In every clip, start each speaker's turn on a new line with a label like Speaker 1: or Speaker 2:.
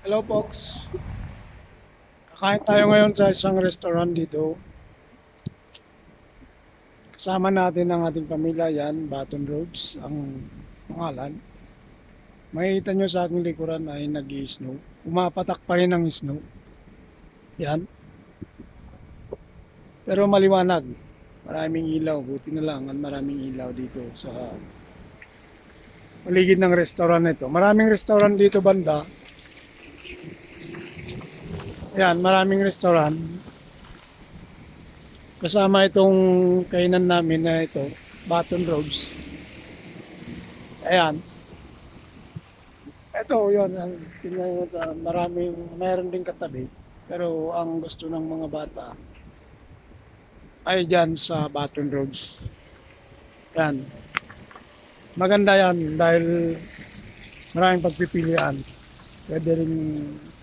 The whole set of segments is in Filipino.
Speaker 1: Hello folks, kakain tayo ngayon sa isang restaurant dito. Kasama natin ang ating pamilya yan, Baton Roads ang pangalan. Makikita nyo sa aking likuran ay nag-i-snow. Umapatak pa rin ang snow. Yan. Pero maliwanag. Maraming ilaw. Buti na lang at maraming ilaw dito sa paligid ng restaurant na ito. Maraming restaurant dito banda. Yan, maraming restaurant. Kasama itong kainan namin na ito, Baton Roads. Ayan. Ito, yun. Tingnan nyo sa maraming, mayroon din katabi. Pero ang gusto ng mga bata ay dyan sa Baton Roads. Yan. Maganda yan dahil maraming pagpipilian. Pwede rin,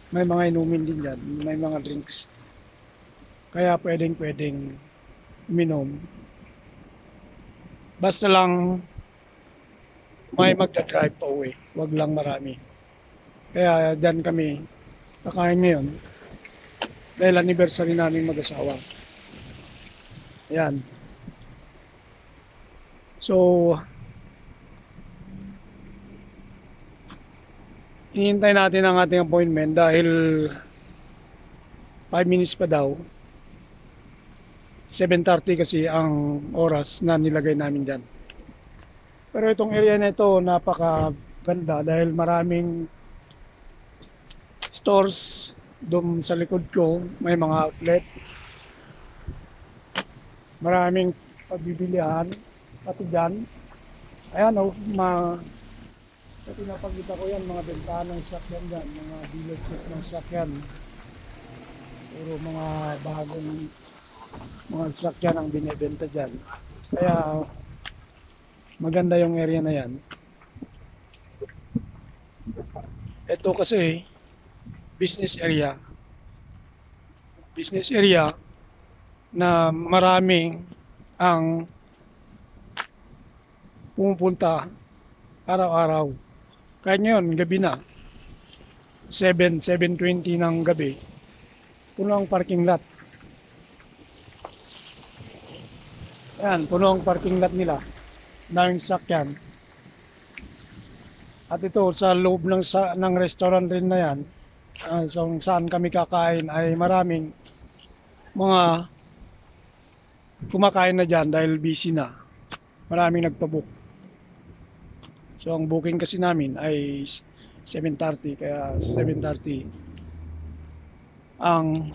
Speaker 1: may mga inumin din dyan. May mga drinks. Kaya pwedeng uminom. Basta lang may magdadrive pa uwi. Huwag lang marami. Kaya dyan kami kakain ngayon. Dahil anniversary namin mag-asawa. Ayan. So, hihintay natin ang ating appointment dahil 5 minutes pa daw. 7:30 kasi ang oras na nilagay namin dyan. Pero itong area na ito napakaganda dahil maraming stores doon sa likod ko. May mga outlet. Maraming pagbibilihan pati dyan. Ayan o, sa pinapagkita ko yan, mga bentahan ng sakyan dyan, mga dealership ng sakyan. Puro mga bagong mga sakyan ang binibenta dyan. Kaya maganda yung area na yan. Ito kasi business area. Business area na maraming ang pumupunta araw-araw. Kahit ngayon, gabi na. 7:20 ng gabi. Puno ang parking lot. Ayan, puno ang parking lot nila. Daming sakyan. At ito, sa loob ng restaurant rin na yan, so, saan kami kakain ay maraming mga kumakain na dyan dahil busy na. Maraming nagpabook. So, ang booking kasi namin ay 7:30. Kaya 7:30 ang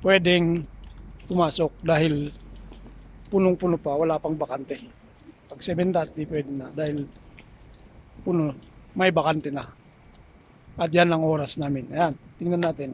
Speaker 1: pwedeng pumasok dahil punong-puno pa, wala pang bakante. Pag 7:30 pwede na dahil puno, may bakante na. At yan ang oras namin. Ayan, tingnan natin.